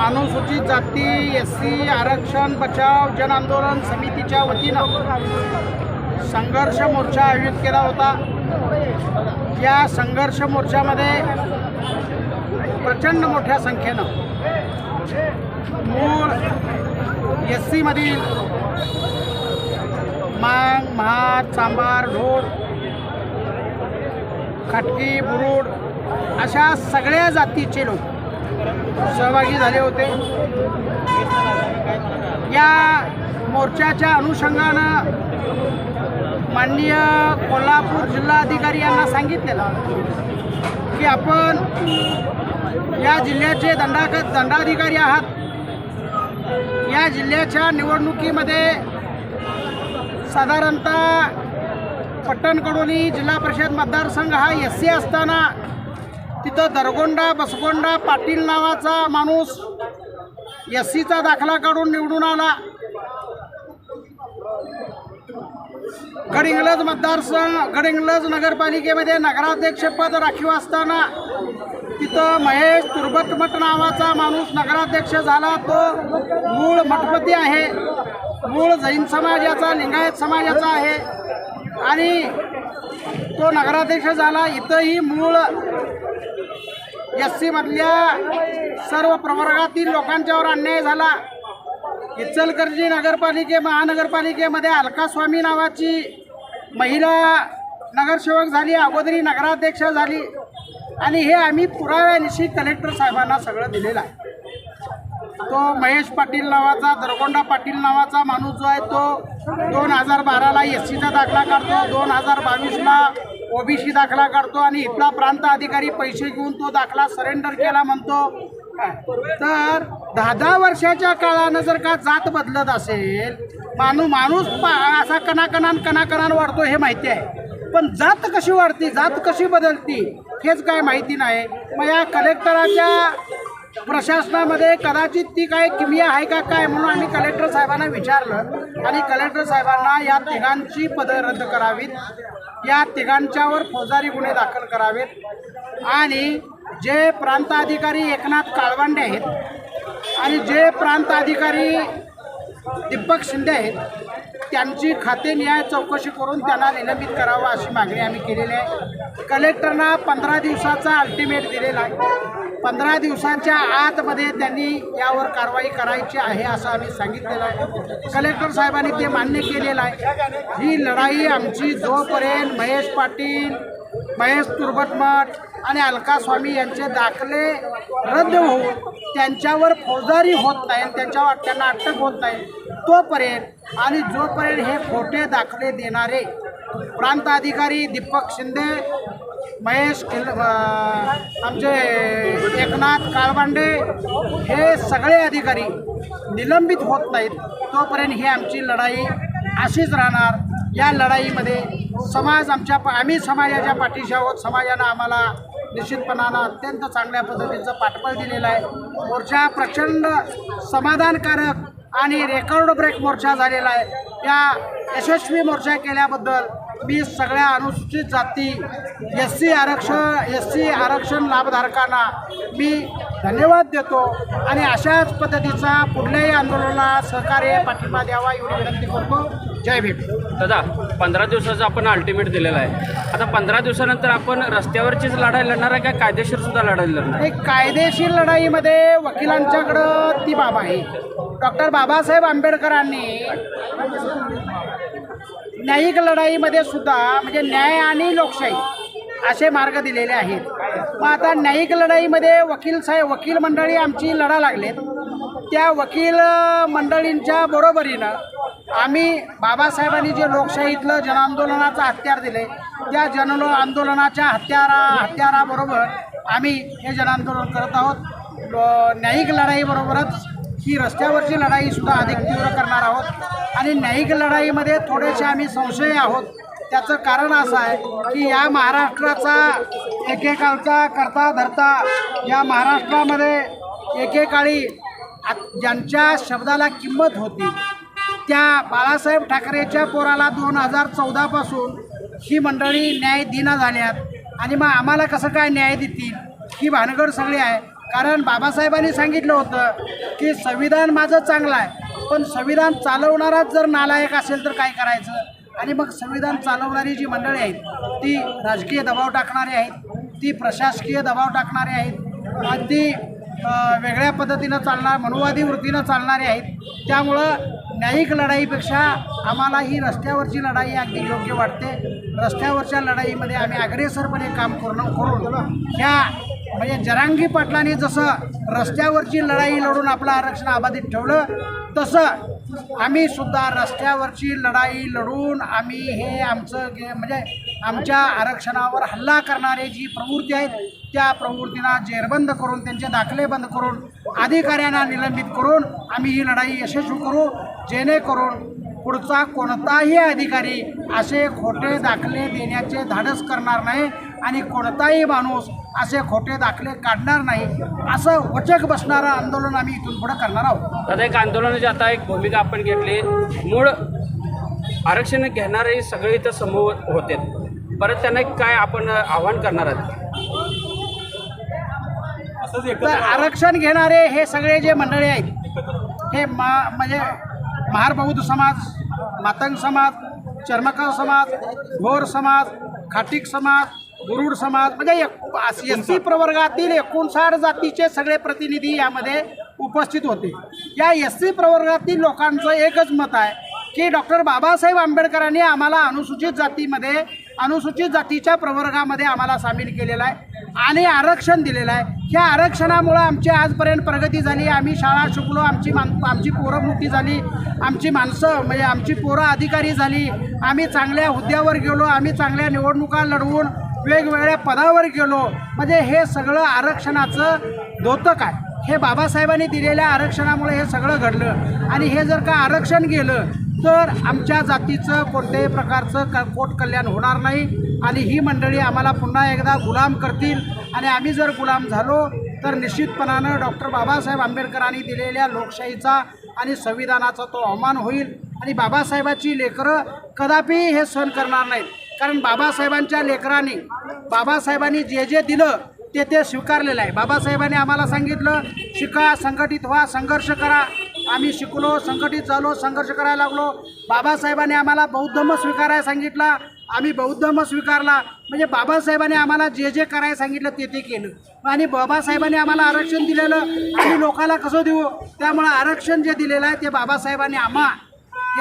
अनुसूचित जाती एससी आरक्षण बचाव जन आंदोलन समितीच्या वतीनं संघर्ष मोर्चा आयोजित केला होता। या संघर्ष मोर्चामध्ये प्रचंड मोठ्या संख्येनं मूळ एससी मधील मांग, महार, चांभार, ढोर, खटकी, बुरुड अशा सगळ्या जातीचे लोक सहभागी झाले होते। या मोर्चाच्या अनुषंगानं माननीय कोल्हापूर जिल्हाधिकारी यांना सांगितलेलं की आपण या जिल्ह्याचे दंडाधिकारी आहात। या जिल्ह्याच्या निवडणुकीमध्ये साधारणतः पट्टणकडोली जिल्हा परिषद मतदारसंघ हा एससी असताना तिथं दरगोंडा बसगोंडा पाटील नावाचा माणूस एससीचा दाखला काढून निवडून आला। गडहिंग्लज मतदारसंघ गडहिंग्लज नगरपालिकेमध्ये नगराध्यक्षपद राखीव असताना तिथं महेश तुर्बतमठ नावाचा माणूस नगराध्यक्ष झाला। तो मूळ मठपती आहे, मूळ जैन समाजाचा लिंगायत समाजाचा आहे आणि तो नगराध्यक्ष झाला। इथंही मूळ एससी मधल्या सर्व प्रवर्गातील लोकांच्यावर अन्याय झाला। इचलकरंजी महानगरपालिकेमध्ये अलका स्वामी नावाची महिला नगरसेवक झाली, अगोदरी नगराध्यक्ष झाली आणि हे आम्ही पुराव्यानिशी कलेक्टर साहेबांना सगळं दिलेलं आहे। तो महेश पाटील नावाचा दरगोंडा पाटील नावाचा माणूस जो आहे तो 2012ला एससीचा दाखला काढतो, 2022ला ओबीसी दाखला काढतो आणि इथला प्रांत अधिकारी पैसे घेऊन तो दाखला सरेंडर केला म्हणतो। तर 10 वर्षाच्या काळानं जर का जात बदलत असेल, माणूस असा कणाकणान वाढतो हे माहिती आहे, पण जात कशी वाढती, जात कशी बदलती हेच काय माहिती नाही। मग या कलेक्टराच्या प्रशासनामध्ये कदाचित ती काय किमिया आहे का काय म्हणून आम्ही कलेक्टर साहेबांना विचारलं आणि कलेक्टर साहेबांना या तिघांची पदं रद्द करावीत, या तिघांच्यावर फौजदारी गुन्हे दाखल करावेत आणि जे प्रांत अधिकारी एकनाथ काळवांडे आहेत आणि जे प्रांत अधिकारी दीपक शिंदे आहेत त्यांची खाते न्याय चौकशी करून त्यांना निलंबित करावं अशी मागणी आम्ही केलेली आहे। कलेक्टरना 15 दिवसाचा अल्टिमेट दिलेला आहे। 15 दिवसांच्या आतमध्ये त्यांनी यावर कारवाई करायची आहे असं आम्ही सांगितलेलं आहे। कलेक्टर साहेबांनी ते मान्य केलेलं आहे। ही लढाई आमची जोपर्यंत महेश पाटील, महेश तुर्बतमठ आणि अलका स्वामी यांचे दाखले रद्द होऊन त्यांच्यावर फौजदारी होत नाही, त्यांना अटक होत नाही तोपर्यंत आणि जोपर्यंत हे खोटे दाखले देणारे प्रांत अधिकारी दीपक शिंदे, महेश आमचे एकनाथ काळवांडे हे सगळे अधिकारी निलंबित होत नाहीत तोपर्यंत ही आमची लढाई अशीच राहणार। या लढाईमध्ये आम्ही समाजाच्या पाठीशी आहोत। समाजानं आम्हाला निश्चितपणानं अत्यंत चांगल्या पद्धतीचं पाठबळ दिलेलं आहे। मोर्चा प्रचंड समाधानकारक आणि रेकॉर्ड ब्रेक मोर्चा झालेला आहे। या यशस्वी मोर्चा केल्याबद्दल मी सगळ्या अनुसूचित जाती एससी आरक्षण लाभधारकांना मी धन्यवाद देतो आणि अशाच पद्धतीचा कुठल्याही आंदोलनाला सहकार्य पाठिंबा द्यावा एवढी विनंती करतो। जय भीम। दादा, 15 दिवसाचा आपण अल्टिमेट दिलेला आहे। आता 15 दिवसानंतर आपण रस्त्यावरचीच लढाई लढणार आहे का कायदेशीर सुद्धा लढाई लढणार आहे? कायदेशीर लढाईमध्ये वकिलांच्याकडं ती बाब आहे। डॉक्टर बाबासाहेब आंबेडकरांनी न्यायिक लढाईमध्ये सुद्धा म्हणजे न्याय आणि लोकशाही असे मार्ग दिलेले आहेत। मग आता न्यायिक लढाईमध्ये वकील मंडळी आमची लढा लागलेत, त्या वकील मंडळींच्या बरोबरीनं आम्ही बाबासाहेबांनी जे लोकशाहीतलं जनआंदोलनाचं हत्यार दिले त्या आंदोलनाच्या हत्याराबरोबर आम्ही हे जनआंदोलन करत आहोत। न्यायिक लढाईबरोबरच ही रस्त्यावरची लढाईसुद्धा अधिक तीव्र करणार आहोत आणि न्यायिक लढाईमध्ये थोडेसे आम्ही संशय आहोत। त्याचं कारण असं आहे की या महाराष्ट्राचा एकेकाळचा करता धरता या महाराष्ट्रामध्ये एकेकाळी ज्यांच्या शब्दाला किंमत होती त्या बाळासाहेब ठाकरेच्या पोराला 2014 पासून ही मंडळी न्याय दिना झाल्यात आणि मग आम्हाला कसं काय न्याय देतील ही भानगड सगळी आहे। कारण बाबासाहेबांनी सांगितलं होतं की संविधान माझं चांगलं आहे, पण संविधान चालवणाराच जर नालायक असेल तर काय करायचं. आणि मग संविधान चालवणारी जी मंडळी आहेत ती राजकीय दबाव टाकणारी आहेत, ती प्रशासकीय दबाव टाकणारी आहेत आणि ती वेगळ्या पद्धतीनं चालणार मनुवादी वृत्तीनं चालणारी आहेत. त्यामुळं न्यायिक लढाईपेक्षा आम्हाला ही रस्त्यावरची लढाई अगदी योग्य वाटते. रस्त्यावरच्या लढाईमध्ये आम्ही अग्रेसरपणे काम करून ह्या म्हणजे जरांगी पाटलांनी जसं रस्त्यावरची लढाई लढून आपलं आरक्षण अबाधित ठेवलं, तसं आम्ही सुद्धा रस्त्यावरची लढाई लढून आम्ही हे म्हणजे आमच्या आरक्षणावर हल्ला करणारे जी प्रवृत्ती आहेत त्या प्रवृत्तींना जेरबंद करून त्यांचे दाखले बंद करून अधिकाऱ्यांना निलंबित करून आम्ही ही लढाई यशस्वी करू, जेणेकरून पुढचा कोणताही अधिकारी असे खोटे दाखले देण्याचे धाडस करणार नाही आणि कोणताही माणूस असे खोटे दाखले काढणार नाही, असं वचक बसणारं आंदोलन आम्ही इथून पुढे करणार आहोत. आता एक आंदोलनाची आता एक भूमिका आपण घेतली. मूळ आरक्षण घेणारे सगळे इथं समूह होते, परत त्यांना काय आपण आव्हान करणार आहात? तर आरक्षण घेणारे हे सगळे जे मंडळी आहेत हे म्हणजे महार बौद्ध समाज, मातंग समाज, चर्मकार समाज, भोर समाज, खाटीक समाज, गुरुड समाज म्हणजे SC प्रवर्गातील 59 जातीचे सगळे प्रतिनिधी यामध्ये उपस्थित होते. या SC प्रवर्गातील लोकांचं एकच मत आहे की डॉक्टर बाबासाहेब आंबेडकरांनी आम्हाला अनुसूचित जातीच्या प्रवर्गामध्ये आम्हाला सामील केलेलं आहे आणि आरक्षण दिलेलं आहे. ह्या आरक्षणामुळं आमची आजपर्यंत प्रगती झाली, आम्ही शाळा शिकलो, आमची पोरं मोठी झाली, आमची माणसं म्हणजे आमची पोरं अधिकारी झाली, आम्ही चांगल्या हुद्द्यावर गेलो, आम्ही चांगल्या निवडणुका लढवून वेगवेगळ्या पदावर गेलो. म्हणजे हे सगळं आरक्षणाचं द्योतक आहे. हे बाबासाहेबांनी दिलेल्या आरक्षणामुळे हे सगळं घडलं आणि हे जर का आरक्षण गेलं तर आमच्या जातीचं कोणत्याही प्रकारचं पोट कल्याण होणार नाही आणि ही मंडळी आम्हाला पुन्हा एकदा गुलाम करतील आणि आम्ही जर गुलाम झालो तर निश्चितपणानं डॉक्टर बाबासाहेब आंबेडकरांनी दिलेल्या लोकशाहीचा आणि संविधानाचा तो अवमान होईल आणि बाबासाहेबाची लेकरं कदापि हे सहन करणार नाहीत. कारण बाबासाहेबांच्या लेकरांनी बाबासाहेबांनी जे जे दिलं ते स्वीकारलेलं आहे. बाबासाहेबांनी आम्हाला सांगितलं शिका, संघटित व्हा, संघर्ष करा. आम्ही शिकलो, संघटित झालो, संघर्ष करायला लागलो. बाबासाहेबांनी आम्हाला बौद्ध धर्म स्वीकारायला सांगितला, आम्ही बौद्ध धर्म स्वीकारला. म्हणजे बाबासाहेबांनी आम्हाला जे जे करायला सांगितलं ते केलं आणि बाबासाहेबांनी आम्हाला आरक्षण दिलेलं आम्ही लोकांना कसं देऊ. त्यामुळं आरक्षण जे दिलेलं आहे ते बाबासाहेबांनी आम्हा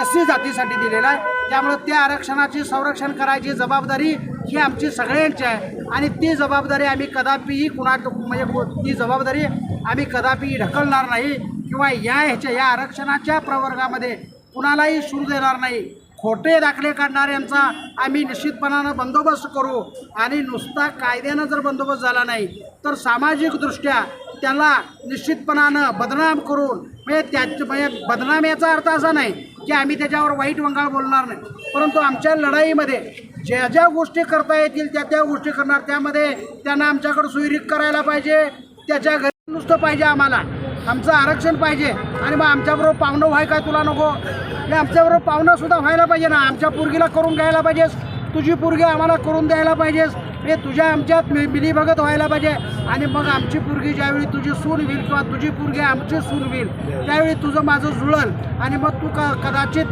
SC जातीसाठी दिलेलं आहे. त्यामुळं त्या आरक्षणाची संरक्षण करायची जबाबदारी ही आमची सगळ्यांची आहे आणि ती जबाबदारी आम्ही कदापिही ती जबाबदारी आम्ही कदापिही ढकलणार नाही किंवा या आरक्षणाच्या प्रवर्गामध्ये कुणालाही सूर देणार नाही. खोटे दाखले काढणाऱ्यांचा आम्ही निश्चितपणानं बंदोबस्त करू आणि नुसता कायद्यानं जर बंदोबस्त झाला नाही तर सामाजिकदृष्ट्या त्याला निश्चितपणानं बदनाम करून म्हणजे बदनाम याचा अर्थ असा नाही की आम्ही त्याच्यावर वाईट वंगाळ बोलणार नाही, परंतु आमच्या लढाईमध्ये ज्या ज्या गोष्टी करता येतील त्या गोष्टी करणार. त्यामध्ये त्यांना आमच्याकडं सुविरीक करायला पाहिजे, त्याच्या घरी नुसतं पाहिजे, आमचं आरक्षण पाहिजे आणि मग आमच्याबरोबर पाहुणं व्हाय काय तुला नको, आणि आमच्याबरोबर पाहुणंसुद्धा व्हायला पाहिजे ना. आमच्या पोरगीला करून घ्यायला पाहिजेस, तुझी पोरगी आम्हाला करून द्यायला पाहिजेस, हे तुझ्या आमच्यात मिलीभगत व्हायला पाहिजे आणि मग आमची पोरगी ज्यावेळी तुझी सून होईल किंवा तुझी पोरगी आमची सून होईल त्यावेळी तुझं माझं जुळल आणि मग तू कदाचित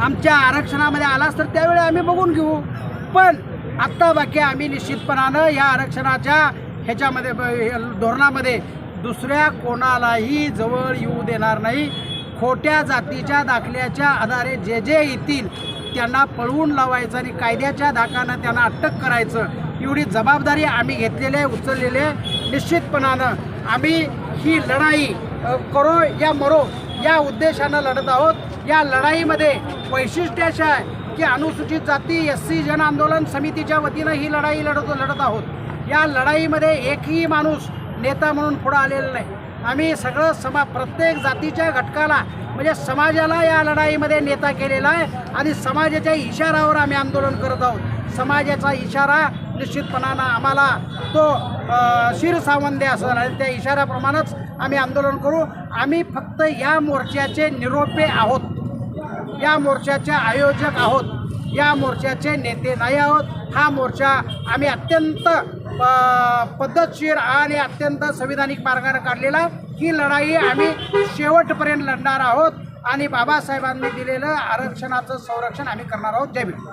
आमच्या आरक्षणामध्ये आलास तर त्यावेळी आम्ही बघून घेऊ. पण आत्ता बाकी आम्ही निश्चितपणानं या आरक्षणाच्या ह्याच्यामध्ये धोरणामध्ये दुसऱ्या कोणालाही जवळ येऊ देणार नाही. खोट्या जातीच्या दाखल्याच्या आधारे जे जे येतील त्यांना पळवून लावायचं आणि कायद्याच्या धाकानं त्यांना अटक करायचं, एवढी जबाबदारी आम्ही घेतलेली आहे, उचललेली आहे. निश्चितपणानं आम्ही ही लढाई करो या मरो या उद्देशानं लढत आहोत. या लढाईमध्ये वैशिष्ट्य असं आहे की अनुसूचित जाती SC जन आंदोलन समितीच्या वतीनं ही लढाई लढत आहोत. या लढाईमध्ये एकही माणूस नेता म्हणून पुढं आलेला नाही. आम्ही सगळं प्रत्येक जातीच्या घटकाला म्हणजे समाजाला या लढाईमध्ये नेता केलेला आहे आणि समाजाच्या इशारावर आम्ही आंदोलन करत आहोत. समाजाचा इशारा निश्चितपणानं आम्हाला तो शिरसावंदे असेल आणि त्या इशाऱ्याप्रमाणेच आम्ही आंदोलन करू. आम्ही फक्त या मोर्चाचे निरोपे आहोत, या मोर्चाचे आयोजक आहोत, या मोर्चाचे नेते नाही आहोत. हा मोर्चा आम्ही अत्यंत पद्धतशीर आणि अत्यंत संविधानिक मार्गाने काढलेला ही लढाई आम्ही शेवटपर्यंत लढणार आहोत आणि बाबासाहेबांनी दिलेलं आरक्षणाचं संरक्षण आम्ही करणार आहोत. जय भीम.